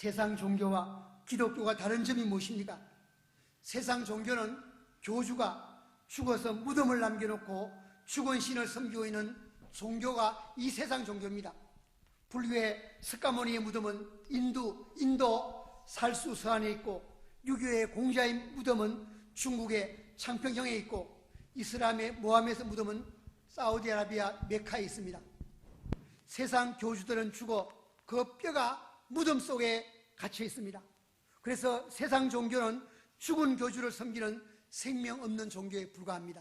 세상 종교와 기독교가 다른 점이 무엇입니까? 세상 종교는 교주가 죽어서 무덤을 남겨놓고 죽은 신을 섬기고 있는 종교가 이 세상 종교입니다. 불교의 스카모니의 무덤은 인도 살수 서안에 있고, 유교의 공자의 무덤은 중국의 창평형에 있고, 이슬람의 모하메드 무덤은 사우디아라비아 메카에 있습니다. 세상 교주들은 죽어 그 뼈가 무덤 속에 갇혀 있습니다. 그래서 세상 종교는 죽은 교주를 섬기는 생명 없는 종교에 불과합니다.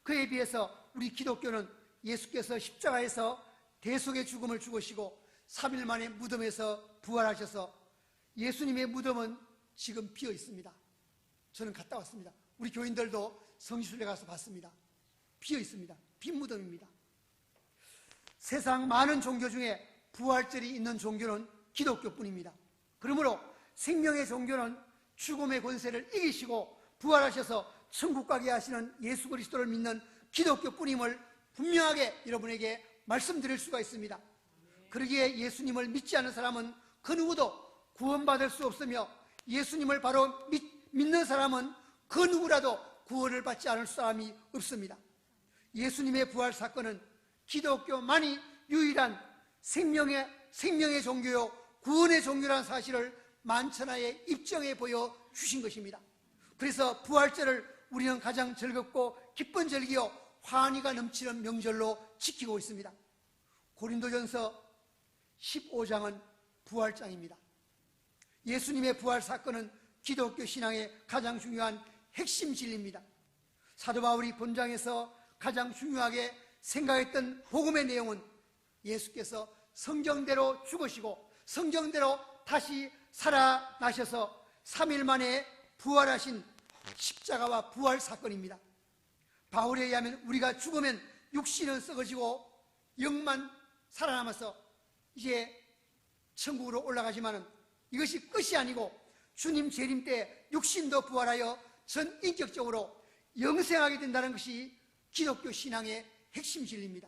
그에 비해서 우리 기독교는 예수께서 십자가에서 대속의 죽음을 죽으시고 3일 만에 무덤에서 부활하셔서, 예수님의 무덤은 지금 비어 있습니다. 저는 갔다 왔습니다. 우리 교인들도 성지순례 가서 봤습니다. 비어 있습니다. 빈 무덤입니다. 세상 많은 종교 중에 부활절이 있는 종교는 기독교뿐입니다. 그러므로 생명의 종교는 죽음의 권세를 이기시고 부활하셔서 천국 가게 하시는 예수 그리스도를 믿는 기독교뿐임을 분명하게 여러분에게 말씀드릴 수가 있습니다. 그러기에 예수님을 믿지 않는 사람은 그 누구도 구원받을 수 없으며, 예수님을 바로 믿는 사람은 그 누구라도 구원을 받지 않을 사람이 없습니다. 예수님의 부활 사건은 기독교만이 유일한 생명의 종교요 구원의 종교라는 사실을 만천하에 입증해 보여주신 것입니다. 그래서 부활절을 우리는 가장 즐겁고 기쁜 절기요 환희가 넘치는 명절로 지키고 있습니다. 고린도전서 15장은 부활장입니다. 예수님의 부활 사건은 기독교 신앙의 가장 중요한 핵심 진리입니다. 사도 바울이 본장에서 가장 중요하게 생각했던 복음의 내용은 예수께서 성경대로 죽으시고 성경대로 다시 살아나셔서 3일 만에 부활하신 십자가와 부활 사건입니다. 바울에 의하면 우리가 죽으면 육신은 썩어지고 영만 살아남아서 이제 천국으로 올라가지만은 이것이 끝이 아니고 주님 재림 때 육신도 부활하여 전 인격적으로 영생하게 된다는 것이 기독교 신앙의 핵심 진리입니다.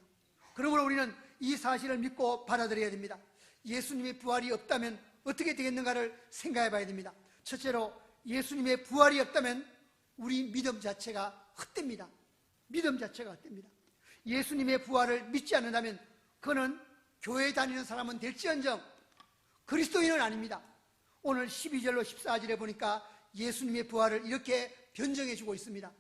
그러므로 우리는 이 사실을 믿고 받아들여야 됩니다. 예수님의 부활이 없다면 어떻게 되겠는가를 생각해 봐야 됩니다. 첫째로, 예수님의 부활이 없다면 우리 믿음 자체가 헛됩니다. 믿음 자체가 헛됩니다. 예수님의 부활을 믿지 않는다면 그는 교회 다니는 사람은 될지언정 그리스도인은 아닙니다. 오늘 12절로 14절에 보니까 예수님의 부활을 이렇게 변정해 주고 있습니다.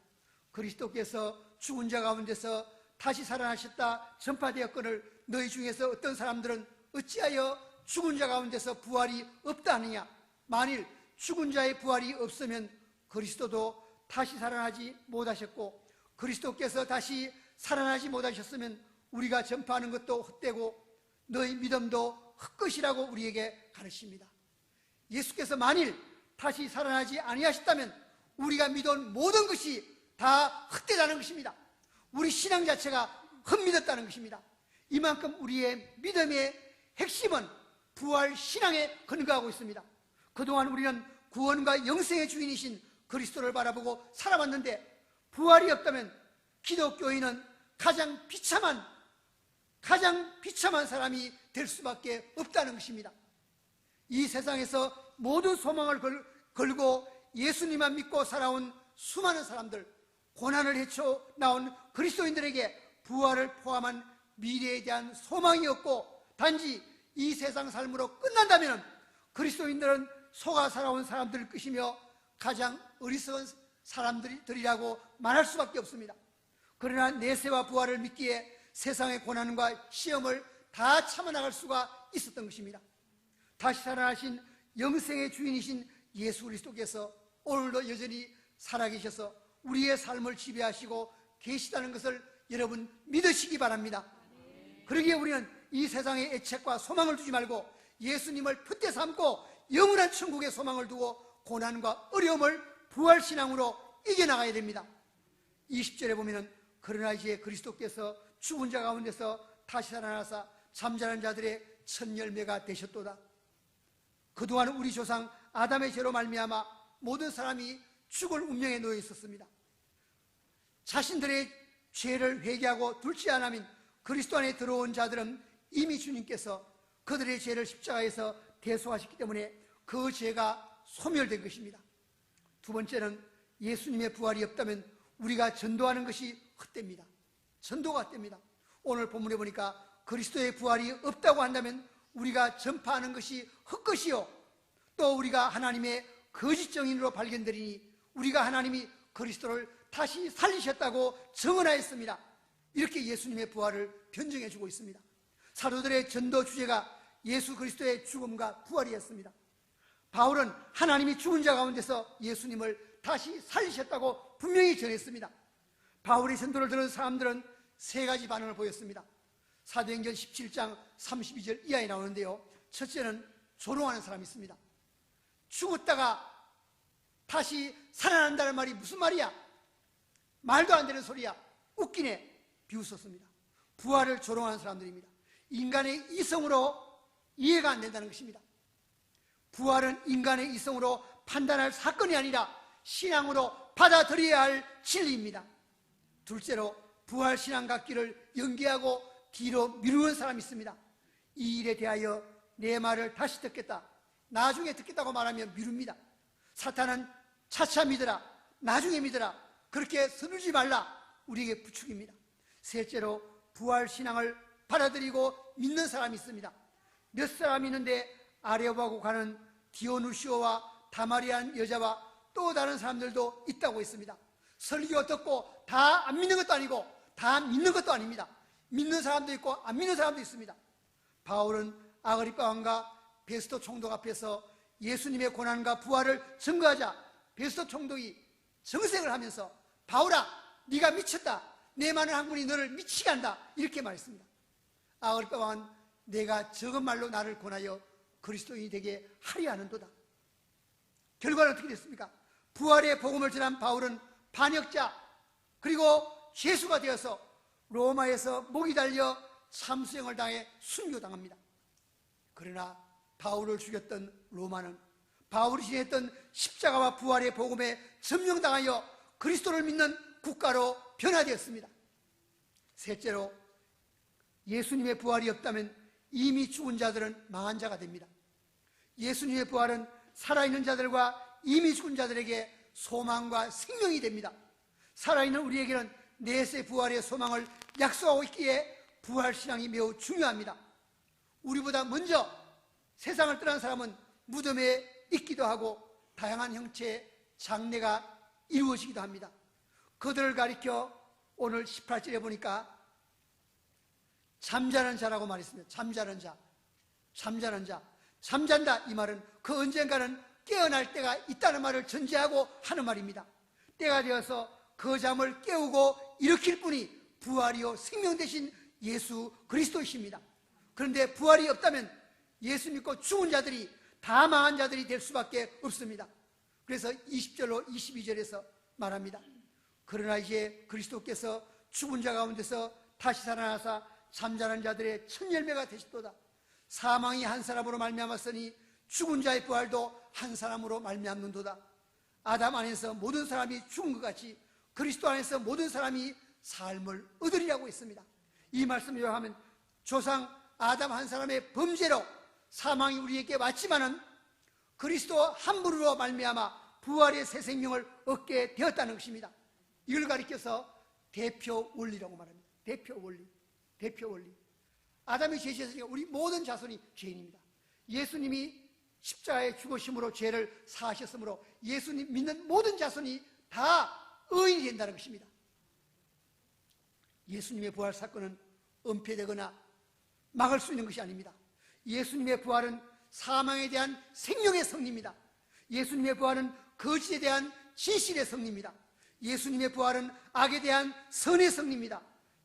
그리스도께서 죽은 자 가운데서 다시 살아나셨다 전파되었거늘 너희 중에서 어떤 사람들은 어찌하여 죽은 자 가운데서 부활이 없다 하느냐. 만일 죽은 자의 부활이 없으면 그리스도도 다시 살아나지 못하셨고, 그리스도께서 다시 살아나지 못하셨으면 우리가 전파하는 것도 헛되고 너희 믿음도 헛것이라고 우리에게 가르칩니다. 예수께서 만일 다시 살아나지 아니하셨다면 우리가 믿은 모든 것이 다 헛되다는 것입니다. 우리 신앙 자체가 헛믿었다는 것입니다. 이만큼 우리의 믿음의 핵심은 부활 신앙에 근거하고 있습니다. 그동안 우리는 구원과 영생의 주인이신 그리스도를 바라보고 살아왔는데, 부활이 없다면 기독교인은 가장 비참한 사람이 될 수밖에 없다는 것입니다. 이 세상에서 모든 소망을 걸고 예수님만 믿고 살아온 수많은 사람들, 고난을 헤쳐나온 그리스도인들에게 부활을 포함한 미래에 대한 소망이 없고 단지 이 세상 삶으로 끝난다면 그리스도인들은 속아 살아온 사람들을 것이며 가장 어리석은 사람들이라고 말할 수밖에 없습니다. 그러나 내세와 부활을 믿기에 세상의 고난과 시험을 다 참아나갈 수가 있었던 것입니다. 다시 살아나신 영생의 주인이신 예수 그리스도께서 오늘도 여전히 살아계셔서 우리의 삶을 지배하시고 계시다는 것을 여러분 믿으시기 바랍니다. 그러기에 우리는 이 세상의 애착과 소망을 두지 말고 예수님을 푯대 삼고 영원한 천국의 소망을 두고 고난과 어려움을 부활신앙으로 이겨나가야 됩니다. 20절에 보면은 그러나 이제 그리스도께서 죽은 자 가운데서 다시 살아나사 잠자는 자들의 첫 열매가 되셨도다. 그동안 우리 조상 아담의 죄로 말미암아 모든 사람이 죽을 운명에 놓여 있었습니다. 자신들의 죄를 회개하고 둘째 하나님 그리스도 안에 들어온 자들은 이미 주님께서 그들의 죄를 십자가에서 대속하셨기 때문에 그 죄가 소멸된 것입니다. 두 번째는 예수님의 부활이 없다면 우리가 전도하는 것이 헛됩니다. 전도가 헛됩니다. 오늘 본문에 보니까 그리스도의 부활이 없다고 한다면 우리가 전파하는 것이 헛것이요, 또 우리가 하나님의 거짓 증인으로 발견되리니 우리가 하나님이 그리스도를 다시 살리셨다고 증언하였습니다. 이렇게 예수님의 부활을 변증해 주고 있습니다. 사도들의 전도 주제가 예수 그리스도의 죽음과 부활이었습니다. 바울은 하나님이 죽은 자 가운데서 예수님을 다시 살리셨다고 분명히 전했습니다. 바울의 전도를 들은 사람들은 세 가지 반응을 보였습니다. 사도행전 17장 32절 이하에 나오는데요, 첫째는 조롱하는 사람이 있습니다. 죽었다가 다시 살아난다는 말이 무슨 말이야? 말도 안 되는 소리야. 웃기네. 비웃었습니다. 부활을 조롱하는 사람들입니다. 인간의 이성으로 이해가 안 된다는 것입니다. 부활은 인간의 이성으로 판단할 사건이 아니라 신앙으로 받아들여야 할 진리입니다. 둘째로 부활 신앙 갖기를 연기하고 뒤로 미루는 사람이 있습니다. 이 일에 대하여 내 말을 다시 듣겠다, 나중에 듣겠다고 말하면 미룹니다. 사탄은 차차 믿어라, 나중에 믿어라, 그렇게 서두르지 말라, 우리에게 부축입니다. 셋째로 부활 신앙을 받아들이고 믿는 사람이 있습니다. 몇 사람 있는데 아레오바고 가는 디오누시오와 다마리안 여자와 또 다른 사람들도 있다고 했습니다. 설교 듣고 다 안 믿는 것도 아니고 다 믿는 것도 아닙니다. 믿는 사람도 있고 안 믿는 사람도 있습니다. 바울은 아그리파 왕과 베스토 총독 앞에서 예수님의 고난과 부활을 증거하자 베스토 총독이 정색을 하면서 바울아, 네가 미쳤다, 내 많은 학문이 너를 미치게 한다, 이렇게 말했습니다. 아그리파 왕은 내가 적은 말로 나를 권하여 그리스도인이 되게 하려 하는도다. 결과는 어떻게 됐습니까? 부활의 복음을 전한 바울은 반역자 그리고 죄수가 되어서 로마에서 목이 달려 참수형을 당해 순교당합니다. 그러나 바울을 죽였던 로마는 바울이 지냈던 십자가와 부활의 복음에 점령당하여 그리스도를 믿는 국가로 변화되었습니다. 셋째로 예수님의 부활이 없다면 이미 죽은 자들은 망한 자가 됩니다. 예수님의 부활은 살아있는 자들과 이미 죽은 자들에게 소망과 생명이 됩니다. 살아있는 우리에게는 내세 부활의 소망을 약속하고 있기에 부활신앙이 매우 중요합니다. 우리보다 먼저 세상을 떠난 사람은 무덤에 있기도 하고 다양한 형체의 장례가 이루어지기도 합니다. 그들을 가리켜 오늘 18절에 보니까 잠자는 자라고 말했습니다. 잠자는 자, 잠자는 자, 잠잔다, 이 말은 그 언젠가는 깨어날 때가 있다는 말을 전제하고 하는 말입니다. 때가 되어서 그 잠을 깨우고 일으킬 분이 부활이요 생명 되신 예수 그리스도이십니다. 그런데 부활이 없다면 예수 믿고 죽은 자들이 다 망한 자들이 될 수밖에 없습니다. 그래서 20절로 22절에서 말합니다. 그러나 이제 그리스도께서 죽은 자 가운데서 다시 살아나사 잠자는 자들의 첫 열매가 되셨도다. 사망이 한 사람으로 말미암았으니 죽은 자의 부활도 한 사람으로 말미암는도다. 아담 안에서 모든 사람이 죽은 것 같이 그리스도 안에서 모든 사람이 삶을 얻으리라고 했습니다. 이 말씀을 요약하면 조상 아담 한 사람의 범죄로 사망이 우리에게 왔지만은 그리스도 한 분으로 말미암아 부활의 새 생명을 얻게 되었다는 것입니다. 이걸 가리켜서 대표 원리라고 말합니다. 대표 원리, 대표 원리. 아담이 죄지었으니까 우리 모든 자손이 죄인입니다. 예수님이 십자가에 죽으심으로 죄를 사하셨으므로 예수님 믿는 모든 자손이 다 의인이 된다는 것입니다. 예수님의 부활 사건은 은폐되거나 막을 수 있는 것이 아닙니다. 예수님의 부활은 사망에 대한 생명의 승리입니다. 예수님의 부활은 거짓에 대한 진실의 승리입니다. 예수님의 부활은 악에 대한 선의 승리입니다.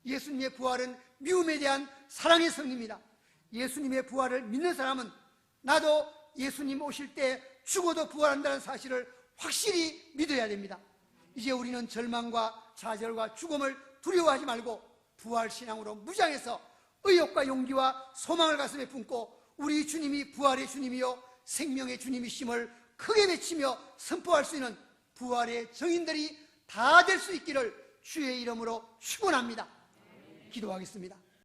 예수님의 부활은 미움에 대한 사랑의 승리입니다. 예수님의 부활을 믿는 사람은 나도 예수님 오실 때 죽어도 부활한다는 사실을 확실히 믿어야 됩니다. 이제 우리는 절망과 좌절과 죽음을 두려워하지 말고 부활신앙으로 무장해서 의욕과 용기와 소망을 가슴에 품고 우리 주님이 부활의 주님이요 생명의 주님이심을 크게 외치며 선포할 수 있는 부활의 증인들이 다 될 수 있기를 주의 이름으로 축원합니다. 기도하겠습니다.